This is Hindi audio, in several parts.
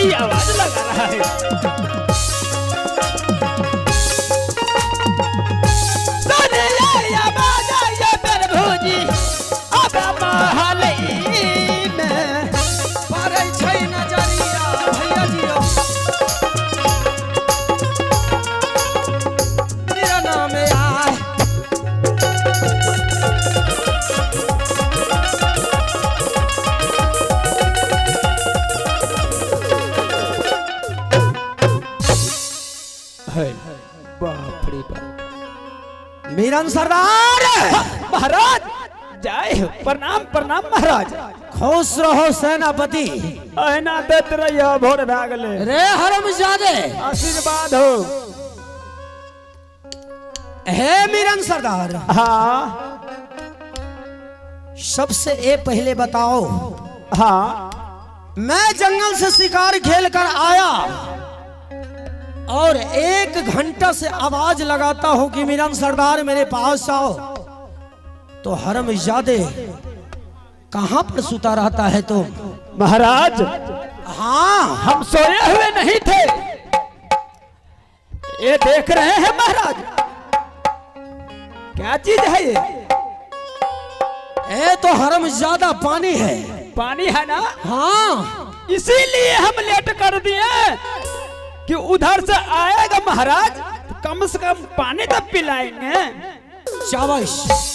ही आवाज लगा रहा है। बाप रे बाप। मीरन सरदार महाराज जय हो। प्रणाम प्रणाम महाराज। खुश रहो सेनापति। अहिना देत रहियो भोर भए गेले। रे हरमजादे आशीर्वाद हो। हे मीरन सरदार। हाँ सबसे ए पहले बताओ। हाँ मैं जंगल से शिकार खेल कर आया और 1 घंटा से आवाज लगाता हूं कि मीरन सरदार मेरे पास आओ, तो हरमजादे कहां पर सुता रहता है तुम? महाराज हाँ हम सोए हुए नहीं थे, ये देख रहे हैं महाराज। क्या चीज है ये तो हरमजादा पानी है। पानी है ना? हाँ इसीलिए हम लेट कर दिए कि उधर से आएगा महाराज, तो कम से कम पानी तो पिलाएंगे। शाबाश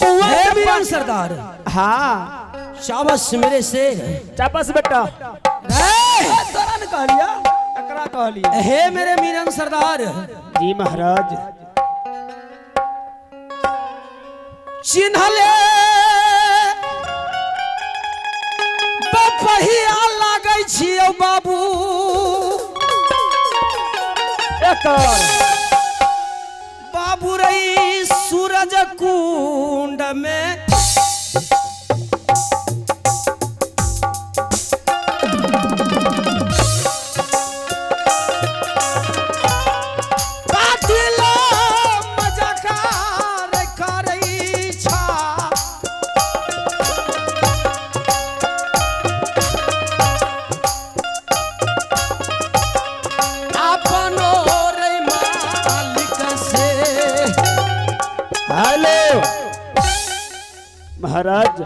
हे मीरन सरदार। हाँ शाबाश मेरे शेर। चापस बेटा तोरा ने कह लिया, एकरा कह लिया। हे मेरे मीरन सरदार। जी महाराज। चिन्हले बपहिया लागै छियौ बाबू, बाबू रही सूरज कुंड में कातिला मजाकार करई छा। अपनो रे मालिक से। हेलो महाराज।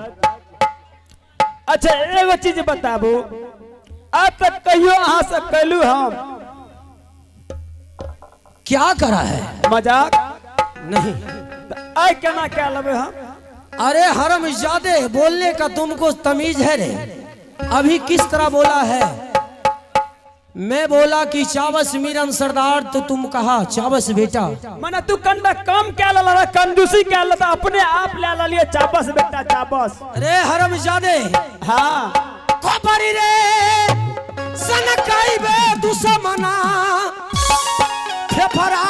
अच्छा एगो चीज बताबू, अब तक कहियो अहाँ से कहलू हम क्या करा है? मजाक नहीं। आई केना क्या लबे हम? अरे हरमजादे बोलने का तुमको तमीज है रे? अभी किस तरह बोला है? मैं बोला कि चावस मीरन सरदार, तो तुम कहा चावस बेटा। मने तू कंडा कम क्या ला, कंजूसी क्या ला, अपने आप ले लिए चापस बेटा चापस। अरे हरमजादे हाँ खोपरी रे सनकाई बे दुश्मना फेफरा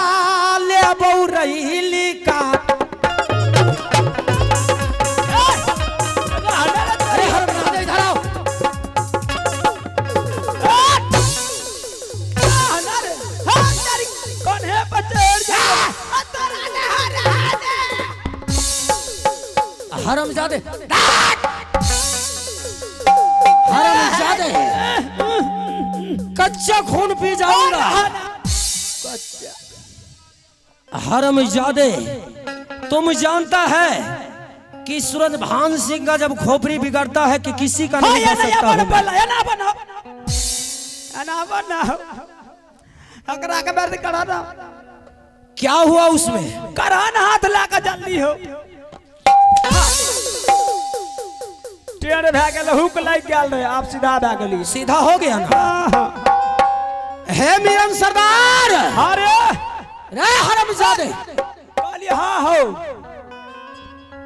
ले बौ रहीली का। अरे हरमजादे इधर आओ। कौन है बच्चे? हरमजादे हरमजादे कच्चा खून पी जाऊंगा। हरमजादे तुम जानता है कि सूरज भान सिंह का जब खोपड़ी बिगड़ता है कि किसी का नहीं हो सकता हूं मैं। क्या हुआ उसमें? करान हाथ लाकर जल्दी हो। टेढ़ भए गेल, हुक लग गेल रहे, आप सीधा भए गेली। सीधा हो गया ना? हे मीरन सरदार। अरे रे हरमजादे कहली हाँ हो।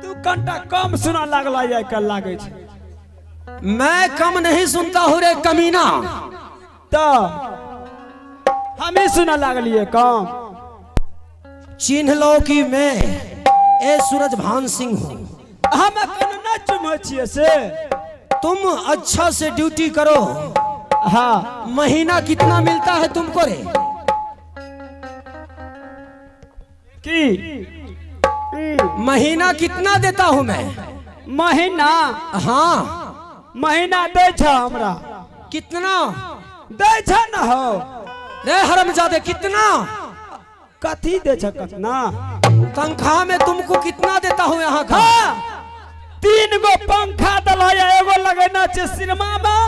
तू कंटा कम सुना लागला ये कल लागे छे। मैं कम नहीं सुनता हूँ रे कमीना। तो हम ही सुना लागलिए कम। चिन्ह लो कि मैं ए सूरज भान सिंह हूँ। हम न चुम छिए से। तुम अच्छा से ड्यूटी करो। हाँ महीना कितना मिलता है तुमको रे? की महीना कितना देता हूँ मैं? महीना? हाँ महीना दे छा हमरा। कितना? दे छ न हो रे हरामजादे कितना कथी दे छ कितना तनख्वाह में तुमको कितना देता हूँ यहाँ का? हाँ 3 गो पंखा दला एगो लगेना छे सिनेमा में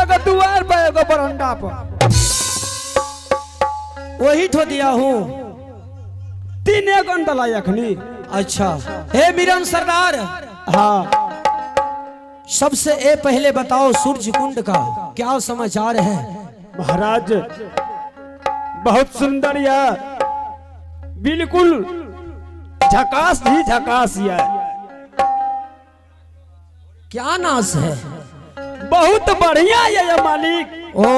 एगो दुआर पे एगो बरंडा पर वही ठो दिया हूँ 3 एगो दला अखनी। अच्छा हे मीरन सरदार, हाँ सबसे ए पहले बताओ सूरज कुंड का क्या समाचार है? महाराज बहुत सुंदर या बिल्कुल झकास ही झकास या क्या नाश है? बहुत बढ़िया ये मालिक। ओ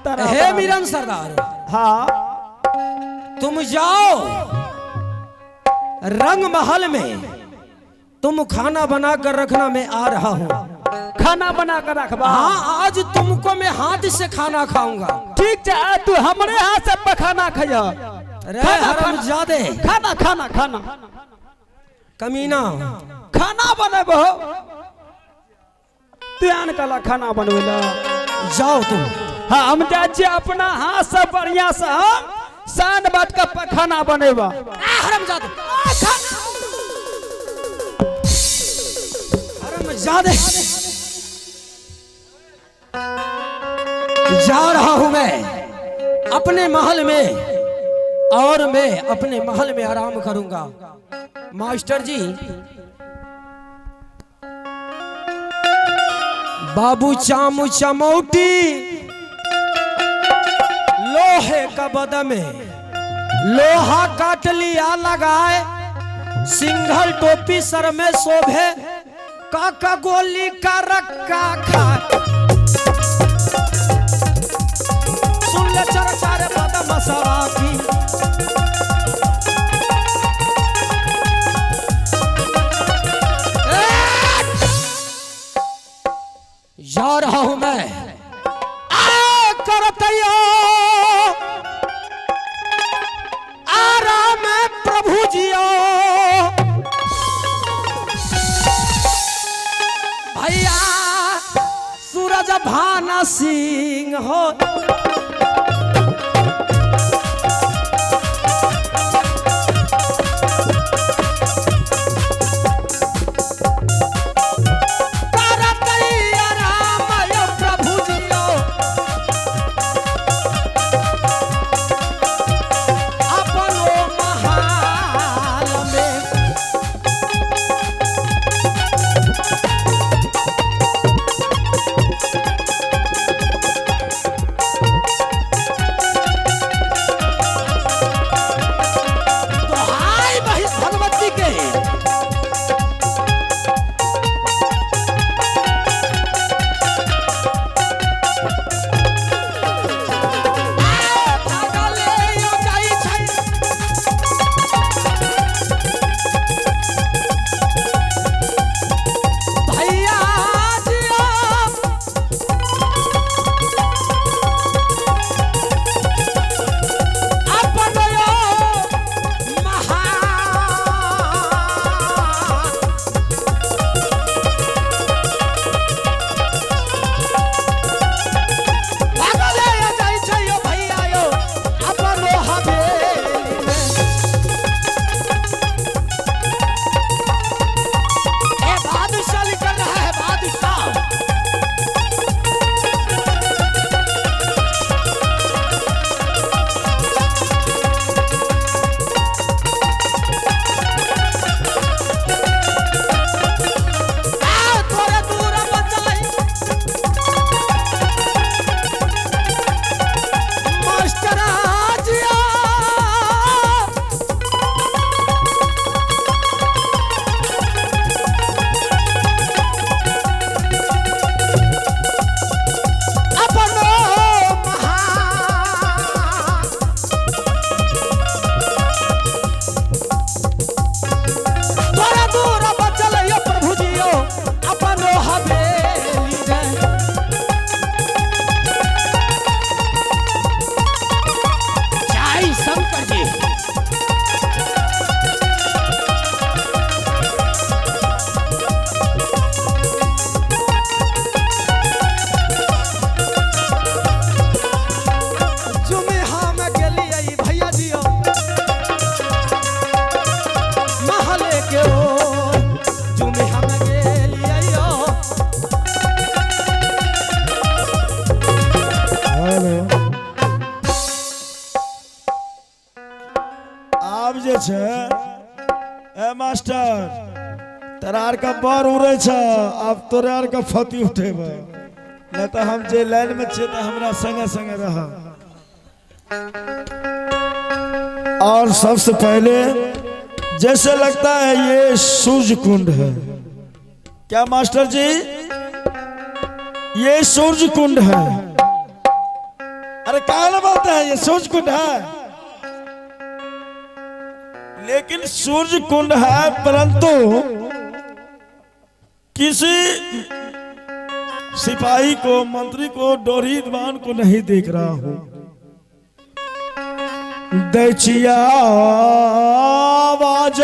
तरह हे मीरन सरदार, हाँ तुम जाओ रंग महल में, तुम खाना बना कर रखना, मैं आ रहा हूँ। खाना बना कर रखबा? हाँ आज तुमको मैं हाथ से खाना खाऊंगा। ठीक है तू हमारे हाथ से पखाना खाया। अरे हरामजादे, खाना खाना खाना कमीना खाना बनेबो तू आन कला खाना बनवेला। जाओ तुम। हाँ हम जाए अपना हाथ से बढ़िया से हम सान बात का पखाना बनेबा। हरामजादे, हरामजादे, जा रहा हूं मैं अपने महल में और मैं अपने महल में आराम करूंगा। मास्टर जी, बाबू चामू चमौटी लोहे का बदन में लोहा काट लिया लगाए, सिंघल टोपी सर में शोभे, काका गोली का रक्का खाए। सुन ले चर्चा रे बदम सवा की, जा रहा हूं मैं करतैया आराम प्रभु जियो। भैया सूरज भाना सिंह हो, छे ए मास्टर तोरा आर का बर उड़े छ अब तोरे आर का फती उठेबे नहीं तो हम जे लाइन में छे तो हमरा संगे संगे रह। और सबसे पहले जैसे लगता है ये सूर्य कुंड है। क्या मास्टर जी ये सूर्य कुंड है। अरे कहा बोलते हैं ये सूर्य कुंड है लेकिन सूर्य कुंड है परंतु किसी सिपाही को मंत्री को डोरी दीवान को नहीं देख रहा हूं। दैचिया आवाज